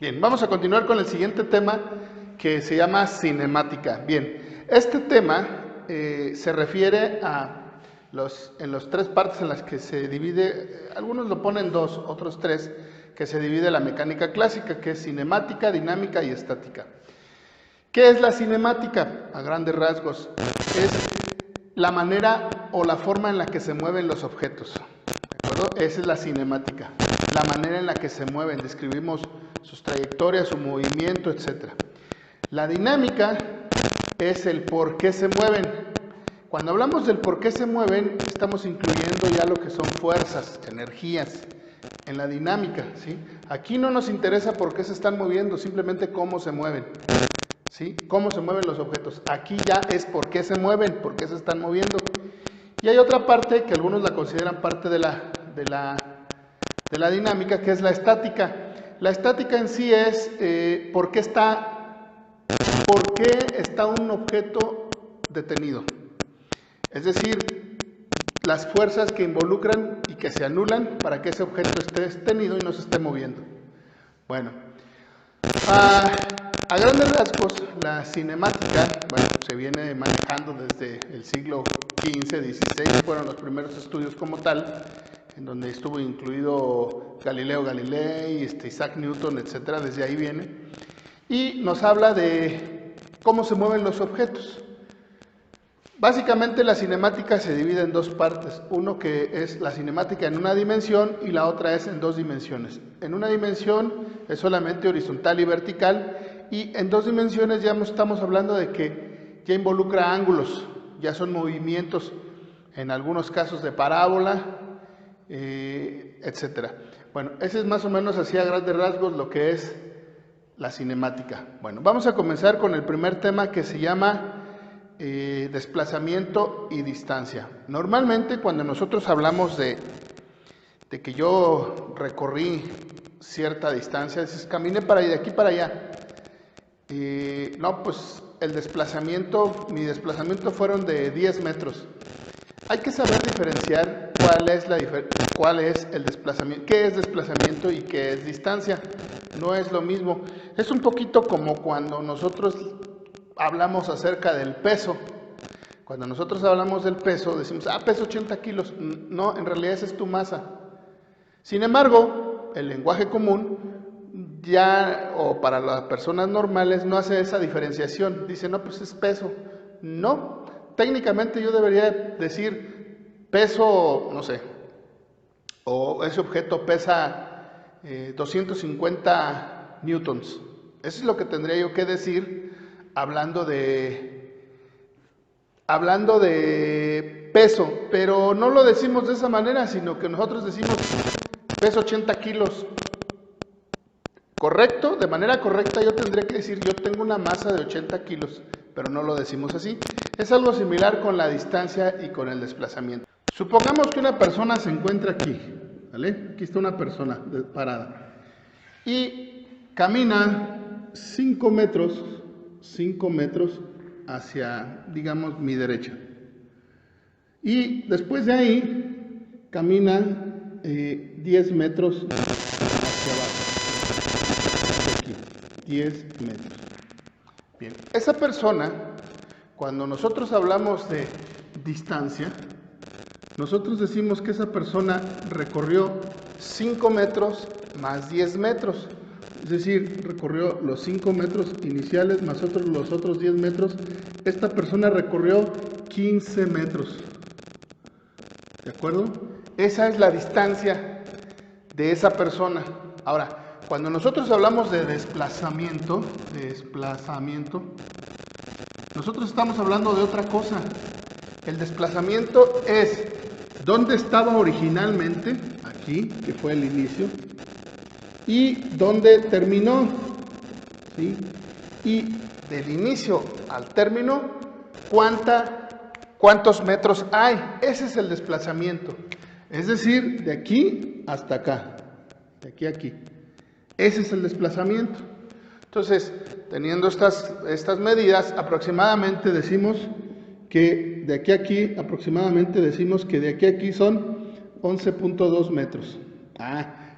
Bien, vamos a continuar con el siguiente tema que se llama cinemática. Bien, este tema se refiere a en las tres partes en las que se divide, algunos lo ponen dos, otros tres, que se divide la mecánica clásica, que es cinemática, dinámica y estática. ¿Qué es la cinemática? A grandes rasgos, es la manera o la forma en la que se mueven los objetos. ¿De acuerdo? Esa es la cinemática, la manera en la que se mueven, describimos sus trayectorias, su movimiento, etc. La dinámica es el por qué se mueven. Cuando hablamos del por qué se mueven, estamos incluyendo ya lo que son fuerzas, energías, en la dinámica, ¿sí? Aquí no nos interesa por qué se están moviendo, simplemente cómo se mueven, ¿sí? Cómo se mueven los objetos. Aquí ya es por qué se mueven, por qué se están moviendo. Y hay otra parte que algunos la consideran parte de la dinámica, que es la estática. La estática en sí es por qué está un objeto detenido. Es decir, las fuerzas que involucran y que se anulan para que ese objeto esté detenido y no se esté moviendo. Bueno, a grandes rasgos, la cinemática, bueno, se viene manejando desde el siglo XV, XVI, fueron los primeros estudios como tal, en donde estuvo incluido Galileo Galilei, Isaac Newton, etcétera, desde ahí viene, y nos habla de cómo se mueven los objetos. Básicamente la cinemática se divide en dos partes, uno que es la cinemática en una dimensión y la otra es en dos dimensiones. En una dimensión es solamente horizontal y vertical, y en dos dimensiones ya estamos hablando de que ya involucra ángulos, ya son movimientos, en algunos casos de parábola, etcétera. Bueno, ese es más o menos así a grandes rasgos lo que es la cinemática. Bueno, vamos a comenzar con el primer tema que se llama desplazamiento y distancia. Normalmente cuando nosotros hablamos de que yo recorrí cierta distancia, dices, caminé de aquí para allá. No, pues mi desplazamiento fueron de 10 metros. Hay que saber diferenciar cuál es el desplazamiento, qué es desplazamiento y qué es distancia. No es lo mismo. Es un poquito como cuando nosotros hablamos acerca del peso. Cuando nosotros hablamos del peso, decimos, peso 80 kilos. No, en realidad esa es tu masa. Sin embargo, el lenguaje común, o para las personas normales, no hace esa diferenciación. Dice, no, pues es peso. No. Técnicamente yo debería decir peso, no sé, o ese objeto pesa 250 newtons. Eso es lo que tendría yo que decir hablando de peso, pero no lo decimos de esa manera, sino que nosotros decimos peso 80 kilos. Correcto, de manera correcta yo tendría que decir yo tengo una masa de 80 kilos, pero no lo decimos así. Es algo similar con la distancia y con el desplazamiento. Supongamos que una persona se encuentra aquí, ¿vale? Aquí está una persona parada y camina 5 metros hacia, digamos, mi derecha. Y después de ahí camina 10 metros hacia abajo. 10 metros. Bien, esa persona, cuando nosotros hablamos de distancia, nosotros decimos que esa persona recorrió 5 metros más 10 metros. Es decir, recorrió los 5 metros iniciales más los otros 10 metros. Esta persona recorrió 15 metros. ¿De acuerdo? Esa es la distancia de esa persona. Ahora, cuando nosotros hablamos de desplazamiento, nosotros estamos hablando de otra cosa. El desplazamiento es dónde estaba originalmente, aquí, que fue el inicio, y dónde terminó, ¿sí? Y del inicio al término, ¿cuántos metros hay? Ese es el desplazamiento. Es decir, de aquí hasta acá, de aquí a aquí. Ese es el desplazamiento. Entonces, teniendo estas medidas, aproximadamente decimos que de aquí a aquí, son 11.2 metros.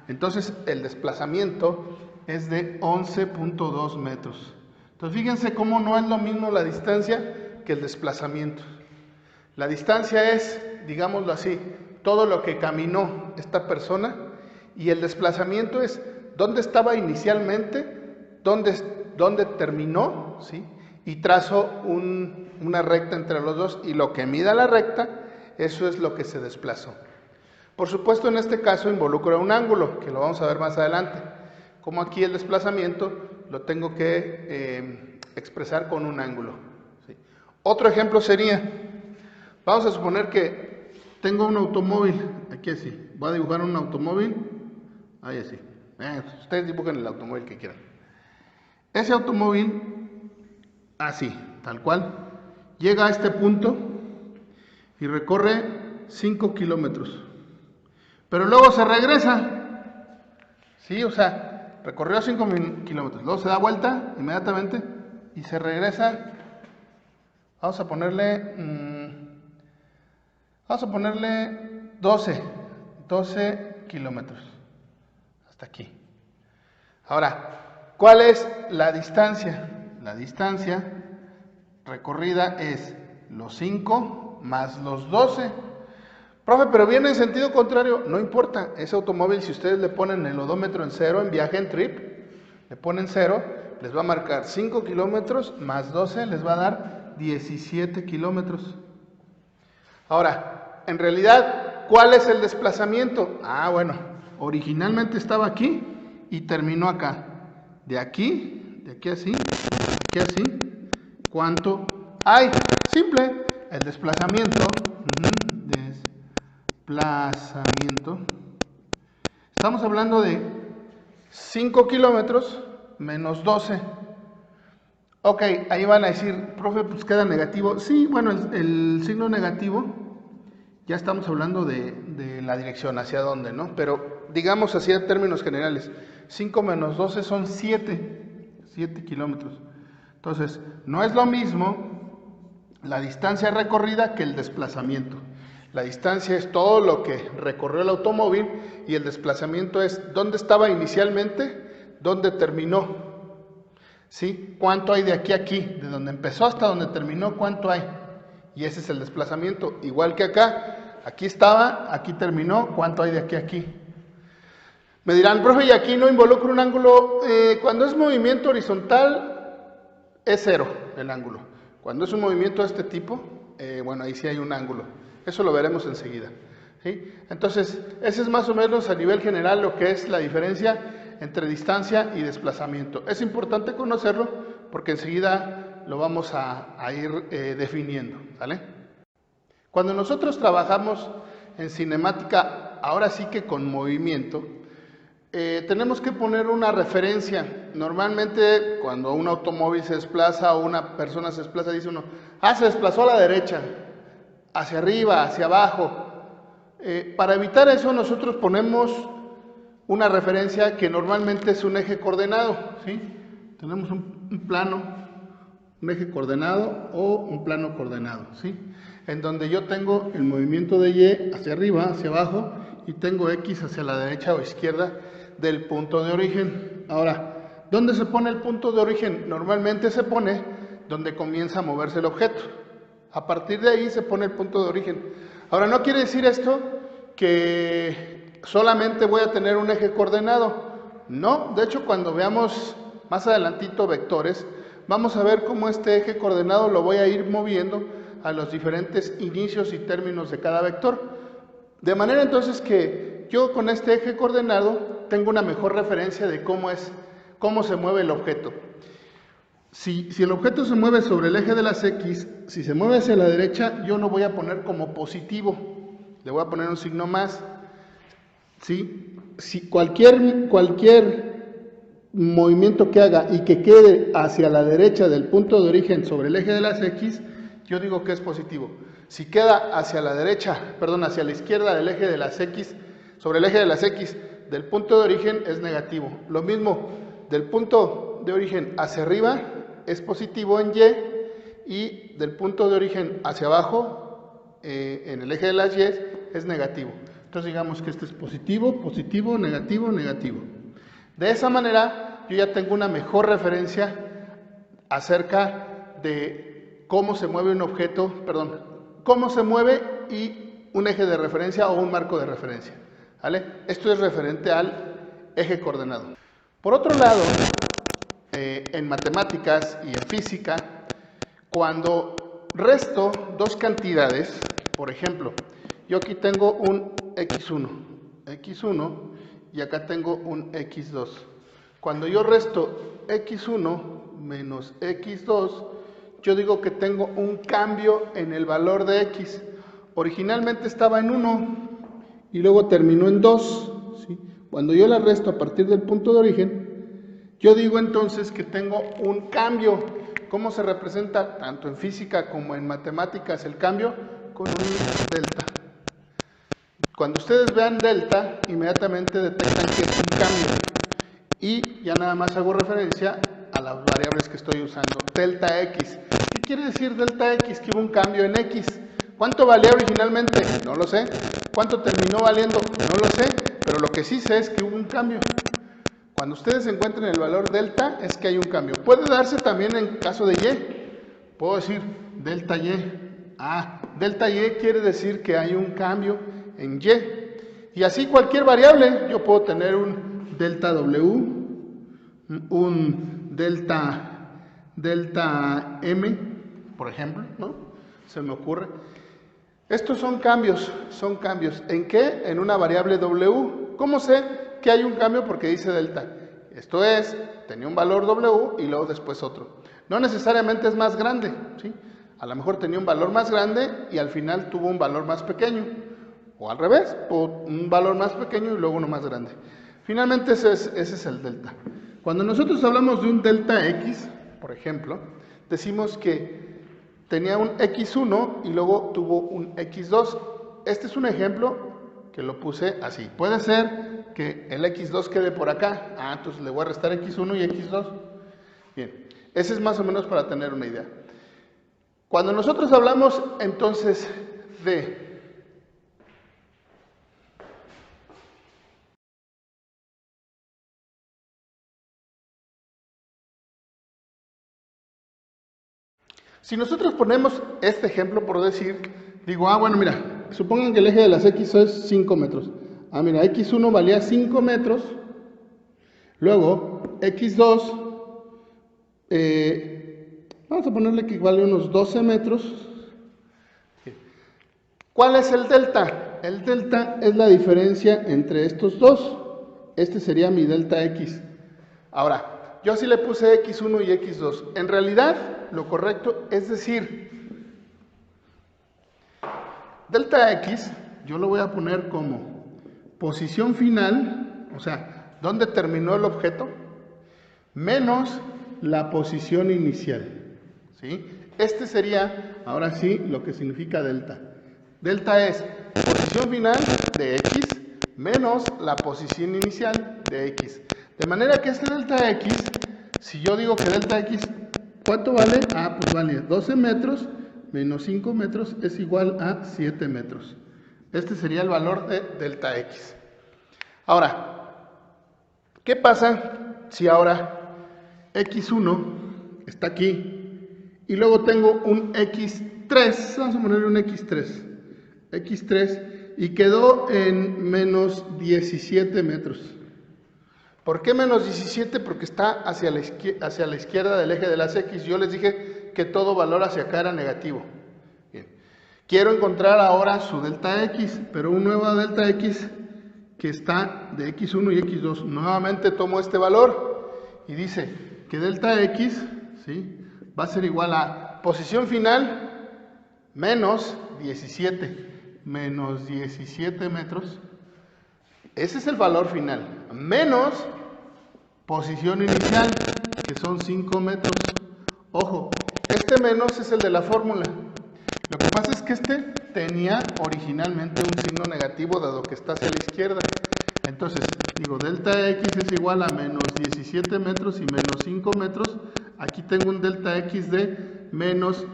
Entonces el desplazamiento es de 11.2 metros. Entonces fíjense cómo no es lo mismo la distancia que el desplazamiento. La distancia es, digámoslo así, todo lo que caminó esta persona, y el desplazamiento es dónde estaba inicialmente, dónde terminó, ¿sí? Y trazo una recta entre los dos, y lo que mida la recta, eso es lo que se desplazó. Por supuesto, en este caso involucra un ángulo, que lo vamos a ver más adelante. Como aquí el desplazamiento lo tengo que expresar con un ángulo, ¿sí? Otro ejemplo sería, vamos a suponer que tengo un automóvil, aquí así, voy a dibujar un automóvil, ahí así. Ustedes dibujen el automóvil que quieran. Ese automóvil, así, tal cual, llega a este punto y recorre 5 kilómetros. Pero luego se regresa, ¿sí? O sea, recorrió 5 kilómetros, luego se da vuelta inmediatamente y se regresa. Vamos a ponerle 12 kilómetros, hasta aquí. Ahora, ¿cuál es la distancia? La distancia recorrida es los 5 más los 12. Profe, pero viene en sentido contrario. No importa, ese automóvil, si ustedes le ponen el odómetro en cero, en viaje en trip, le ponen 0, les va a marcar 5 kilómetros más 12, les va a dar 17 kilómetros. Ahora, en realidad, ¿cuál es el desplazamiento? Bueno, originalmente estaba aquí y terminó acá. De aquí así, aquí así. ¿Cuánto hay? Simple, el desplazamiento. Desplazamiento. Estamos hablando de 5 kilómetros menos 12. Ok, ahí van a decir, profe, pues queda negativo. Sí, bueno, el signo negativo, ya estamos hablando de la dirección, hacia dónde, ¿no? Pero digamos así en términos generales, 5 menos 12 son 7 kilómetros. Entonces, no es lo mismo la distancia recorrida que el desplazamiento. La distancia es todo lo que recorrió el automóvil y el desplazamiento es dónde estaba inicialmente, dónde terminó. ¿Sí? ¿Cuánto hay de aquí a aquí? De donde empezó hasta donde terminó, ¿cuánto hay? Y ese es el desplazamiento. Igual que acá, aquí estaba, aquí terminó, ¿cuánto hay de aquí a aquí? Me dirán, profe, y aquí no involucra un ángulo. Cuando es movimiento horizontal, es 0 el ángulo. Cuando es un movimiento de este tipo, bueno, ahí sí hay un ángulo. Eso lo veremos enseguida, ¿sí? Entonces, ese es más o menos a nivel general lo que es la diferencia entre distancia y desplazamiento. Es importante conocerlo porque enseguida lo vamos a ir definiendo, ¿vale? Cuando nosotros trabajamos en cinemática, ahora sí que con movimiento, tenemos que poner una referencia. Normalmente cuando un automóvil se desplaza o una persona se desplaza, dice uno, se desplazó a la derecha, hacia arriba, hacia abajo. Para evitar eso nosotros ponemos una referencia que normalmente es un eje coordenado, ¿sí? Tenemos un plano, un eje coordenado o un plano coordenado, ¿sí? En donde yo tengo el movimiento de Y hacia arriba, hacia abajo, y tengo X hacia la derecha o izquierda del punto de origen. Ahora, ¿dónde se pone el punto de origen? Normalmente se pone donde comienza a moverse el objeto. A partir de ahí se pone el punto de origen. Ahora, no quiere decir esto que solamente voy a tener un eje coordenado. No, de hecho cuando veamos más adelantito vectores, vamos a ver cómo este eje coordenado lo voy a ir moviendo a los diferentes inicios y términos de cada vector. De manera entonces que yo con este eje coordenado tengo una mejor referencia de cómo se mueve el objeto. Si el objeto se mueve sobre el eje de las X, si se mueve hacia la derecha, yo lo voy a poner como positivo. Le voy a poner un signo más. ¿Sí? Si cualquier movimiento que haga y que quede hacia la derecha del punto de origen sobre el eje de las X, yo digo que es positivo. Si queda hacia la derecha, hacia la izquierda del eje de las X, sobre el eje de las X del punto de origen, es negativo. Lo mismo, del punto de origen hacia arriba es positivo en Y del punto de origen hacia abajo, en el eje de las Y, es negativo. Entonces digamos que este es positivo, positivo, negativo, negativo. De esa manera yo ya tengo una mejor referencia acerca de cómo se mueve un objeto, perdón, cómo se mueve y un eje de referencia o un marco de referencia, ¿vale? Esto es referente al eje coordenado. Por otro lado, en matemáticas y en física, cuando resto dos cantidades, por ejemplo, yo aquí tengo un x1 y acá tengo un x2. Cuando yo resto x1 menos x2, yo digo que tengo un cambio en el valor de x. Originalmente estaba en 1 y luego terminó en 2. ¿Sí? Cuando yo la resto a partir del punto de origen, yo digo entonces que tengo un cambio. ¿Cómo se representa tanto en física como en matemáticas el cambio? Con un delta. Cuando ustedes vean delta, inmediatamente detectan que es un cambio. Y ya nada más hago referencia a las variables que estoy usando. Delta x. ¿Qué quiere decir delta x? Que hubo un cambio en x. ¿Cuánto valía originalmente? No lo sé. ¿Cuánto terminó valiendo? No lo sé. Pero lo que sí sé es que hubo un cambio. Cuando ustedes encuentren el valor delta, es que hay un cambio. Puede darse también en caso de y. Puedo decir delta y. Delta y quiere decir que hay un cambio en y. Y así cualquier variable. Yo puedo tener un delta w, un delta m, por ejemplo, ¿no? Se me ocurre. Estos son cambios. ¿En qué? En una variable w. ¿Cómo sé que hay un cambio? Porque dice delta. Esto es, tenía un valor w y luego después otro. No necesariamente es más grande, ¿sí? A lo mejor tenía un valor más grande y al final tuvo un valor más pequeño. O al revés, un valor más pequeño y luego uno más grande. Finalmente ese es el delta. Cuando nosotros hablamos de un delta x, por ejemplo, decimos que tenía un x1 y luego tuvo un x2. Este es un ejemplo que lo puse así. Puede ser que el x2 quede por acá. Entonces le voy a restar x1 y x2. Bien, ese es más o menos para tener una idea. Cuando nosotros hablamos entonces de si nosotros ponemos este ejemplo por decir, digo, bueno, mira, supongan que el eje de las x es 5 metros. Mira, x1 valía 5 metros, luego x2, vamos a ponerle que vale unos 12 metros. ¿Cuál es el delta? El delta es la diferencia entre estos dos. Este sería mi delta x. Ahora, yo así le puse x1 y x2. En realidad, lo correcto es decir, delta x, yo lo voy a poner como posición final, o sea, ¿dónde terminó el objeto? Menos la posición inicial. ¿Sí? Este sería, ahora sí, lo que significa delta. Delta es posición final de x menos la posición inicial de x. De manera que este delta x, si yo digo que delta x, ¿cuánto vale? Pues vale 12 metros menos 5 metros es igual a 7 metros. Este sería el valor de delta x. Ahora, ¿qué pasa si ahora x1 está aquí y luego tengo un x3? Vamos a ponerle un x3 y quedó en menos 17 metros. ¿Por qué menos 17? Porque está hacia la izquierda del eje de las x. Yo les dije que todo valor hacia acá era negativo. Bien. Quiero encontrar ahora su delta x, pero un nuevo delta x que está de x1 y x2. Nuevamente tomo este valor y dice que delta x, ¿sí?, va a ser igual a posición final menos 17 metros. Ese es el valor final, menos posición inicial, que son 5 metros. Ojo, este menos es el de la fórmula. Lo que pasa es que este tenía originalmente un signo negativo dado que está hacia la izquierda. Entonces, digo, delta x es igual a menos 17 metros y menos 5 metros. Aquí tengo un delta x de menos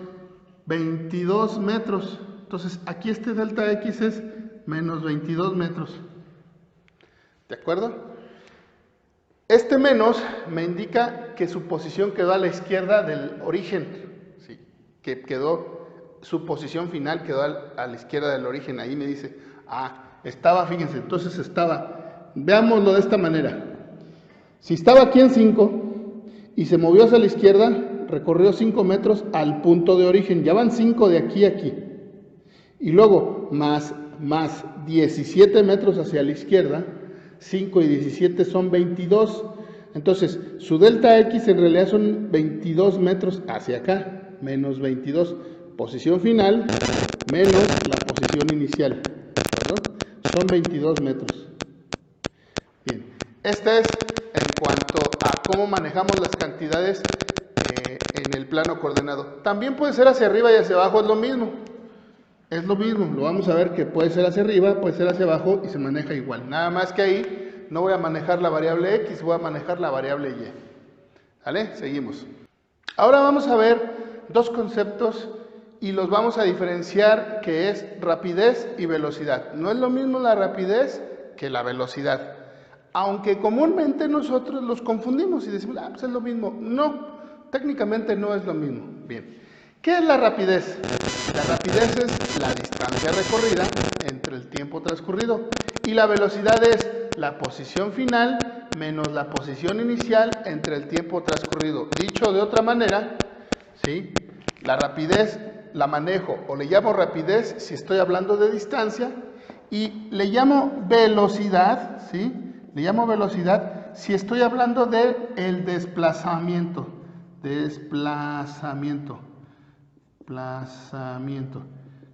22 metros. Entonces, aquí este delta x es menos 22 metros. ¿De acuerdo? Este menos me indica que su posición quedó a la izquierda del origen, ¿sí? Que su posición final quedó a la izquierda del origen. Ahí me dice, estaba, fíjense, entonces estaba, veámoslo de esta manera. Si estaba aquí en 5 y se movió hacia la izquierda, recorrió 5 metros al punto de origen. Ya van 5 de aquí a aquí. Y luego más 17 metros hacia la izquierda, 5 y 17 son 22. Entonces, su delta X en realidad son 22 metros hacia acá, menos 22. Posición final menos la posición inicial, ¿no? Son 22 metros. Bien, este es en cuanto a cómo manejamos las cantidades en el plano coordenado. También puede ser hacia arriba y hacia abajo, es lo mismo. Es lo mismo, lo vamos a ver que puede ser hacia arriba, puede ser hacia abajo y se maneja igual. Nada más que ahí no voy a manejar la variable X, voy a manejar la variable Y. ¿Vale? Seguimos. Ahora vamos a ver dos conceptos y los vamos a diferenciar, que es rapidez y velocidad. No es lo mismo la rapidez que la velocidad. Aunque comúnmente nosotros los confundimos y decimos, pues es lo mismo. No, técnicamente no es lo mismo. Bien. ¿Qué es la rapidez? La rapidez es la distancia recorrida entre el tiempo transcurrido y la velocidad es la posición final menos la posición inicial entre el tiempo transcurrido. Dicho de otra manera, ¿sí? La rapidez la manejo o le llamo rapidez si estoy hablando de distancia y le llamo velocidad, ¿sí? Le llamo velocidad si estoy hablando de el desplazamiento. Desplazamiento.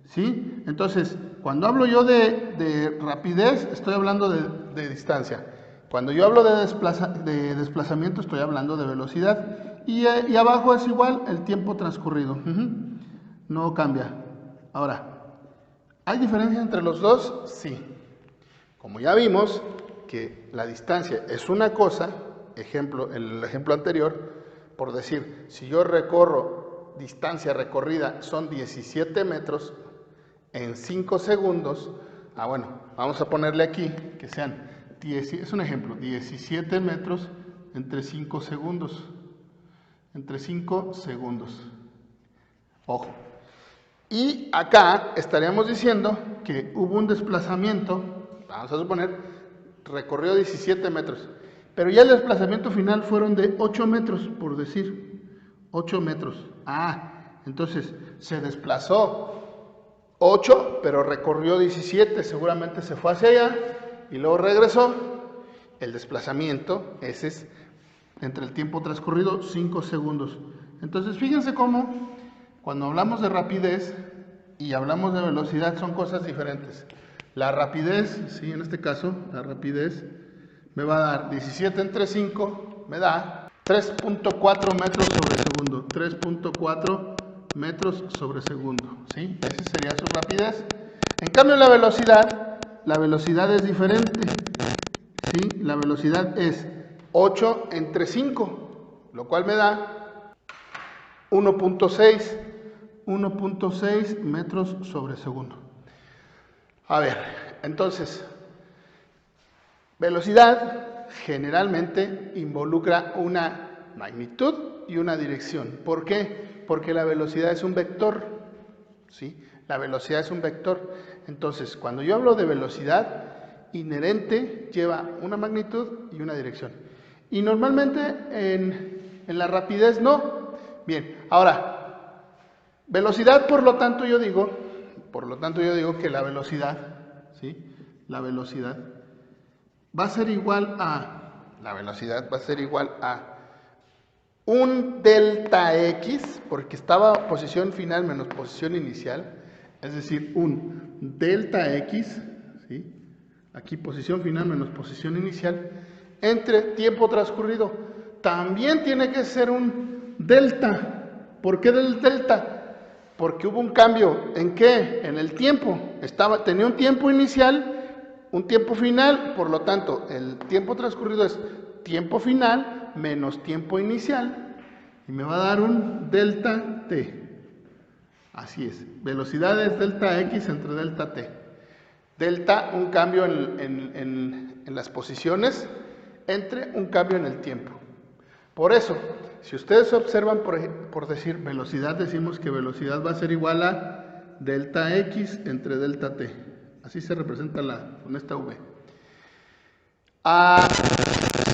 ¿Sí? Entonces, cuando hablo yo de rapidez, estoy hablando de distancia. Cuando yo hablo de desplazamiento, estoy hablando de velocidad. Y abajo es igual el tiempo transcurrido. No cambia. Ahora, ¿hay diferencia entre los dos? Sí. Como ya vimos que la distancia es una cosa, el ejemplo anterior, por decir, si yo recorro distancia recorrida son 17 metros en 5 segundos, bueno, vamos a ponerle aquí que sean, es un ejemplo, 17 metros entre 5 segundos, ojo. Y acá estaríamos diciendo que hubo un desplazamiento, vamos a suponer, recorrió 17 metros, pero ya el desplazamiento final fueron de 8 metros, por decir, 8 metros. Entonces se desplazó 8, pero recorrió 17, seguramente se fue hacia allá y luego regresó. El desplazamiento, ese es entre el tiempo transcurrido, 5 segundos. Entonces fíjense cómo cuando hablamos de rapidez y hablamos de velocidad son cosas diferentes. La rapidez, sí, en este caso, la rapidez me va a dar 17 entre 5, me da 3.4 metros sobre segundo. 3.4 metros sobre segundo, ¿sí? Esa sería su rapidez. En cambio la velocidad es diferente, ¿sí? La velocidad es 8 entre 5, lo cual me da 1.6 metros sobre segundo. A ver, entonces, velocidad generalmente involucra una magnitud y una dirección. ¿Por qué? Porque la velocidad es un vector, ¿sí? La velocidad es un vector. Entonces, cuando yo hablo de velocidad, inherente lleva una magnitud y una dirección. Y normalmente en la rapidez no. Bien, ahora, velocidad, por lo tanto yo digo que la velocidad, ¿sí? La velocidad va a ser igual a un delta X, porque estaba posición final menos posición inicial, es decir, un delta X, ¿sí? Aquí posición final menos posición inicial, entre tiempo transcurrido. También tiene que ser un delta. ¿Por qué del delta? Porque hubo un cambio. ¿En qué? En el tiempo. Tenía un tiempo inicial, un tiempo final, por lo tanto, el tiempo transcurrido es tiempo final menos tiempo inicial y me va a dar un delta t. Así es, velocidad es delta x entre delta t. Delta, un cambio en las posiciones, entre un cambio en el tiempo. Por eso, si ustedes observan, por decir velocidad, decimos que velocidad va a ser igual a delta x entre delta t. Así se representa con esta v.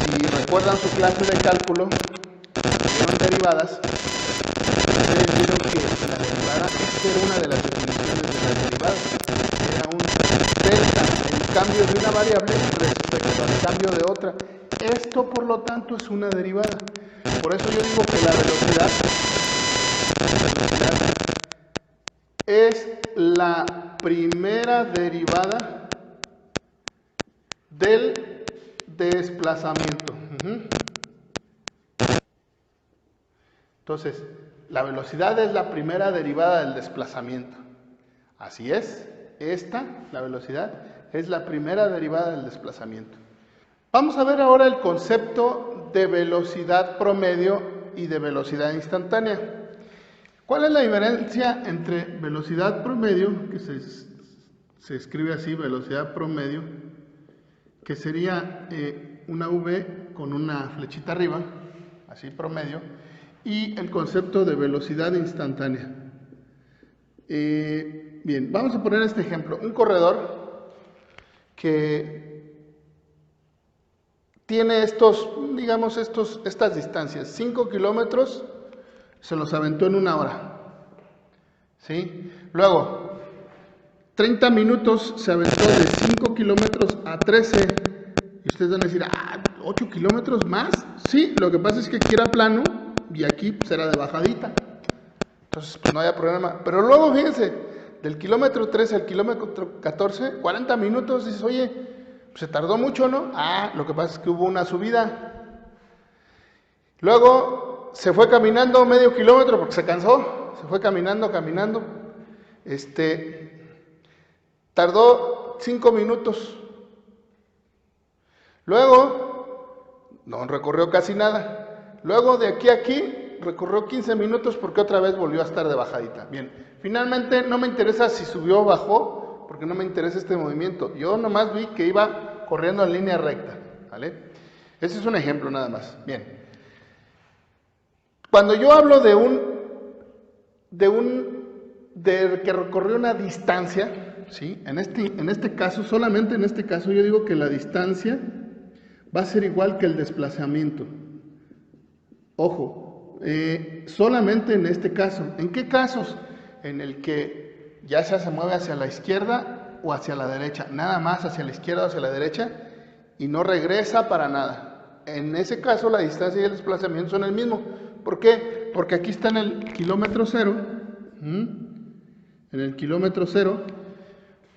Si recuerdan su clase de cálculo, vieron derivadas, ustedes vieron que la derivada, esta era una de las definiciones de la derivada, era un delta, el cambio de una variable respecto al cambio de otra. Esto, por lo tanto, es una derivada. Por eso yo digo que la velocidad es la primera derivada del desplazamiento. Entonces, la velocidad es la primera derivada del desplazamiento. Así es, la velocidad, es la primera derivada del desplazamiento. Vamos a ver ahora el concepto de velocidad promedio y de velocidad instantánea. ¿Cuál es la diferencia entre velocidad promedio, que se escribe así, velocidad promedio, que sería una v con una flechita arriba, así promedio, y el concepto de velocidad instantánea? Bien, vamos a poner este ejemplo. Un corredor que tiene estas distancias, 5 kilómetros, se los aventó en 1 hora. ¿Sí? Luego, 30 minutos se aventó de 5 kilómetros a 13. Y ustedes van a decir, 8 kilómetros más. Sí, lo que pasa es que aquí era plano y aquí pues, era de bajadita. Entonces, pues no había problema. Pero luego, fíjense, del kilómetro 13 al kilómetro 14, 40 minutos, dices, oye, pues se tardó mucho, ¿no? Lo que pasa es que hubo una subida. Luego se fue caminando medio kilómetro porque se cansó. Se fue caminando. Tardó 5 minutos. Luego, no recorrió casi nada. Luego de aquí a aquí, recorrió 15 minutos porque otra vez volvió a estar de bajadita. Bien, finalmente no me interesa si subió o bajó, porque no me interesa este movimiento. Yo nomás vi que iba corriendo en línea recta, ¿vale? Ese es un ejemplo nada más. Bien. Cuando yo hablo de que recorrió una distancia, ¿sí? En este caso, solamente en este caso, yo digo que la distancia va a ser igual que el desplazamiento. Ojo, solamente en este caso. ¿En qué casos? En el que ya sea se mueve hacia la izquierda o hacia la derecha, nada más hacia la izquierda o hacia la derecha y no regresa para nada. En ese caso la distancia y el desplazamiento son el mismo. ¿Por qué? Porque aquí está en el kilómetro cero,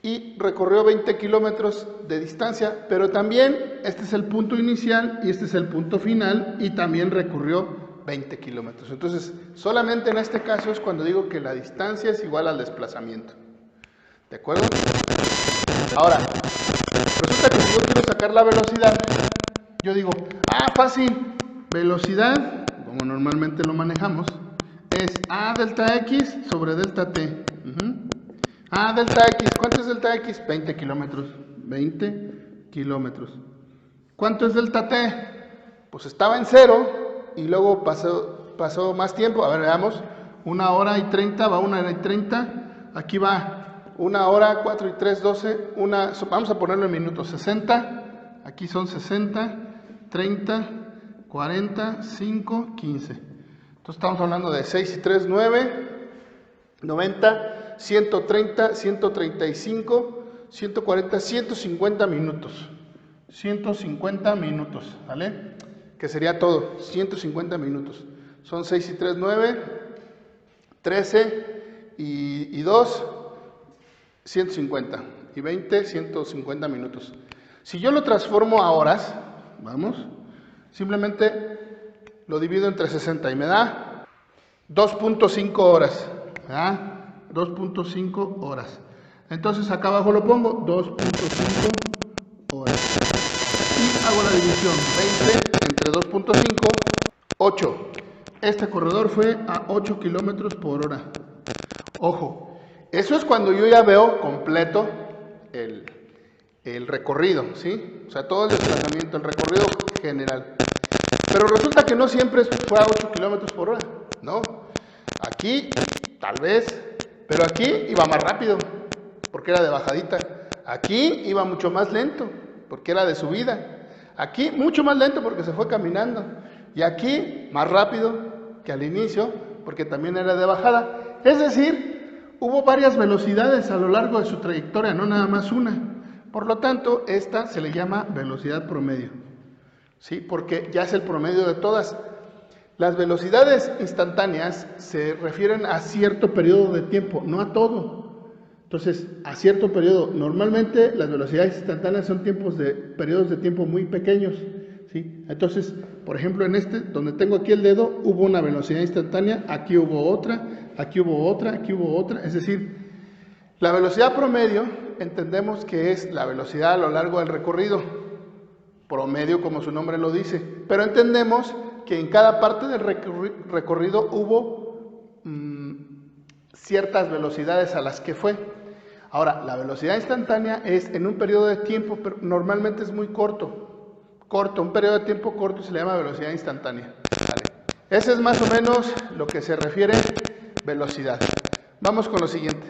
y recorrió 20 kilómetros de distancia, pero también este es el punto inicial y este es el punto final y también recorrió 20 kilómetros. Entonces, solamente en este caso es cuando digo que la distancia es igual al desplazamiento. ¿De acuerdo? Ahora, resulta que si yo quiero sacar la velocidad, yo digo, fácil, velocidad, como normalmente lo manejamos, es A delta X sobre delta T. Delta X, ¿cuánto es delta X? 20 kilómetros. 20 kilómetros. ¿Cuánto es delta T? Pues estaba en 0 y luego pasó más tiempo. A ver, veamos. 1 hora y 30, va 1 hora y 30. Aquí va 1 hora, 4 y 3, 12. Vamos a ponerlo en minutos. 60. Aquí son 60, 30, 40, 5, 15. Entonces estamos hablando de 6 y 3, 9, 90. 130, 135, 140, 150 minutos. 150 minutos, ¿vale? Que sería todo, 150 minutos. Son 6 y 3, 9, 13 y 2, 150. Y 20, 150 minutos. Si yo lo transformo a horas, simplemente lo divido entre 60 y me da 2.5 horas, ¿verdad? 2.5 horas. Entonces acá abajo lo pongo 2.5 horas. Y hago la división 20 entre 2.5, 8. Este corredor fue a 8 kilómetros por hora. Ojo, eso es cuando yo ya veo completo el recorrido, ¿sí? O sea, todo el desplazamiento, el recorrido general. Pero resulta que no siempre fue a 8 kilómetros por hora, ¿no? Aquí, tal vez, pero aquí iba más rápido, porque era de bajadita. Aquí iba mucho más lento, porque era de subida. Aquí mucho más lento porque se fue caminando. Y aquí más rápido que al inicio, porque también era de bajada. Es decir, hubo varias velocidades a lo largo de su trayectoria, no nada más una. Por lo tanto, esta se le llama velocidad promedio, ¿sí? Porque ya es el promedio de todas. Las velocidades instantáneas se refieren a cierto periodo de tiempo, no a todo. Entonces, a cierto periodo, normalmente las velocidades instantáneas son periodos de tiempo muy pequeños, ¿sí? Entonces, por ejemplo, en este, donde tengo aquí el dedo, hubo una velocidad instantánea, aquí hubo otra, aquí hubo otra, aquí hubo otra. Es decir, la velocidad promedio entendemos que es la velocidad a lo largo del recorrido, promedio como su nombre lo dice, pero entendemos que en cada parte del recorrido hubo ciertas velocidades a las que fue. Ahora, la velocidad instantánea es en un periodo de tiempo, pero normalmente es muy corto, un periodo de tiempo corto se le llama velocidad instantánea. Vale. Ese es más o menos lo que se refiere velocidad. Vamos con lo siguiente.